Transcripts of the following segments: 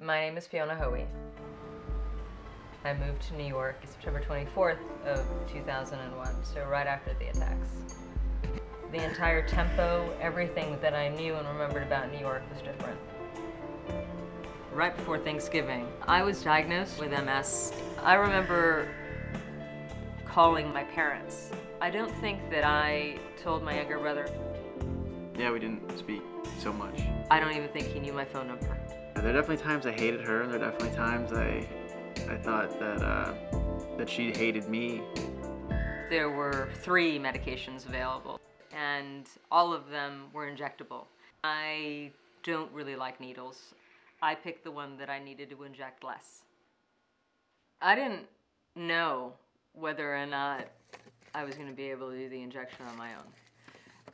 My name is Fiona Hoey. I moved to New York September 24th of 2001, so right after the attacks. The entire tempo, everything that I knew and remembered about New York was different. Right before Thanksgiving, I was diagnosed with MS. I remember calling my parents. I don't think that I told my younger brother. Yeah, we didn't speak so much. I don't even think he knew my phone number. There are definitely times I hated her, and there are definitely times I thought that she hated me. There were 3 medications available, and all of them were injectable. I don't really like needles. I picked the one that I needed to inject less. I didn't know whether or not I was going to be able to do the injection on my own.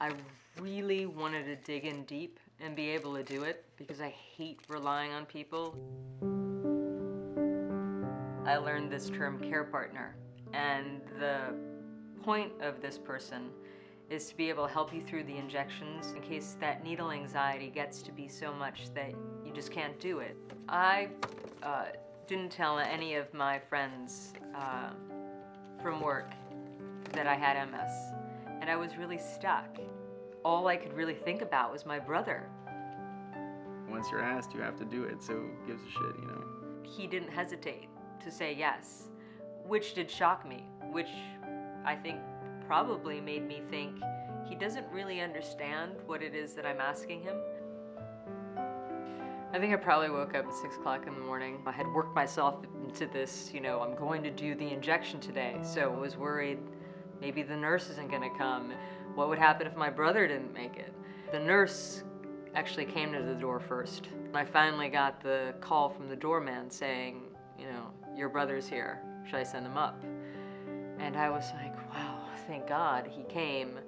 I really wanted to dig in deep and be able to do it because I hate relying on people. I learned this term care partner, and the point of this person is to be able to help you through the injections in case that needle anxiety gets to be so much that you just can't do it. I didn't tell any of my friends from work that I had MS, and I was really stuck. All I could really think about was my brother. Once you're asked, you have to do it, so who gives a shit, you know? He didn't hesitate to say yes, which did shock me, which I think probably made me think he doesn't really understand what it is that I'm asking him. I think I probably woke up at 6 o'clock in the morning. I had worked myself into this, I'm going to do the injection today, so I was worried maybe the nurse isn't gonna come. What would happen if my brother didn't make it? The nurse actually came to the door first. I finally got the call from the doorman saying, your brother's here. Should I send him up? And I was like, wow, thank God he came.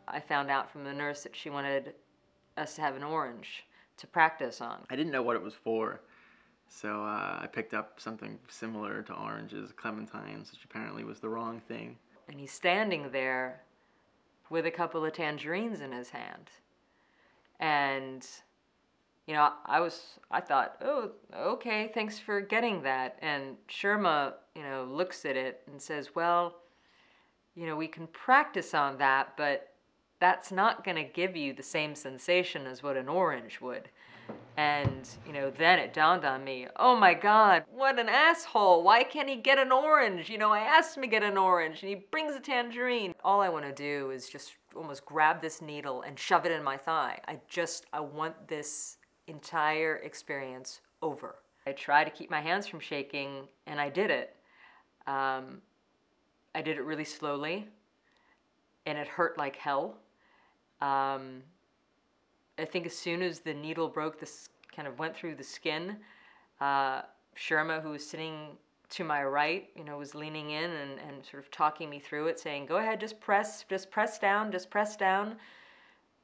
I found out from the nurse that she wanted us to have an orange to practice on. I didn't know what it was for, so I picked up something similar to oranges, clementines, which apparently was the wrong thing. And he's standing there with a couple of tangerines in his hand. And, I thought, oh, okay, thanks for getting that. And Sherma, looks at it and says, well, we can practice on that, but that's not going to give you the same sensation as what an orange would. And, then it dawned on me, oh my God, what an asshole. Why can't he get an orange? I asked him to get an orange and he brings a tangerine. All I want to do is just almost grab this needle and shove it in my thigh. I want this entire experience over. I tried to keep my hands from shaking and I did it. I did it really slowly and it hurt like hell. I think as soon as the needle broke, this kind of went through the skin. Sherma, who was sitting to my right, was leaning in and sort of talking me through it, saying, go ahead, just press down.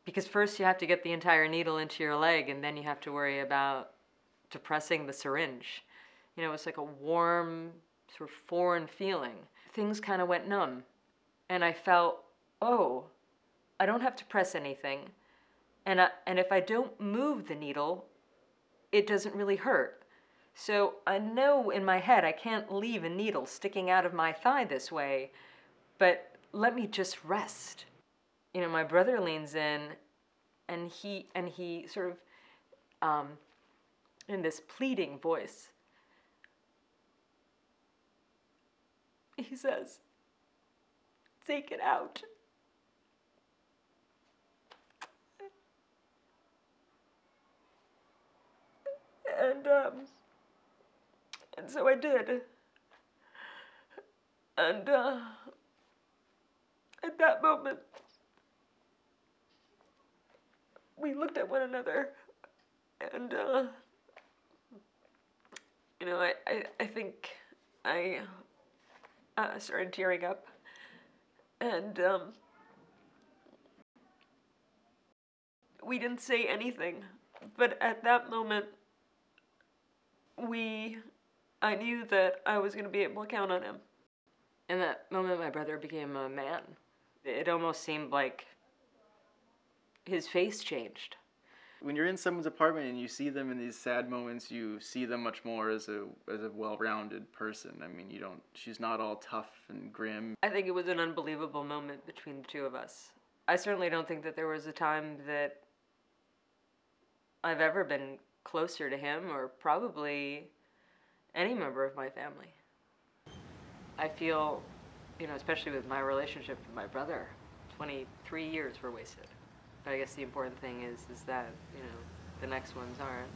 Because first you have to get the entire needle into your leg, and then you have to worry about depressing the syringe. It's like a warm, sort of foreign feeling. Things kind of went numb. And I felt, oh, I don't have to press anything. And if I don't move the needle, it doesn't really hurt. So I know in my head I can't leave a needle sticking out of my thigh this way, but let me just rest. My brother leans in and he sort of, in this pleading voice, he says, take it out. And so I did. And at that moment, we looked at one another, and I think I started tearing up, and we didn't say anything, but at that moment, I knew that I was going to be able to count on him. In that moment, my brother became a man. It almost seemed like his face changed. When you're in someone's apartment and you see them in these sad moments, you see them much more as a well-rounded person. I mean, she's not all tough and grim. I think it was an unbelievable moment between the two of us. I certainly don't think that there was a time that I've ever been closer to him, or probably any member of my family. I feel, especially with my relationship with my brother, 23 years were wasted. But I guess the important thing is that, the next ones aren't.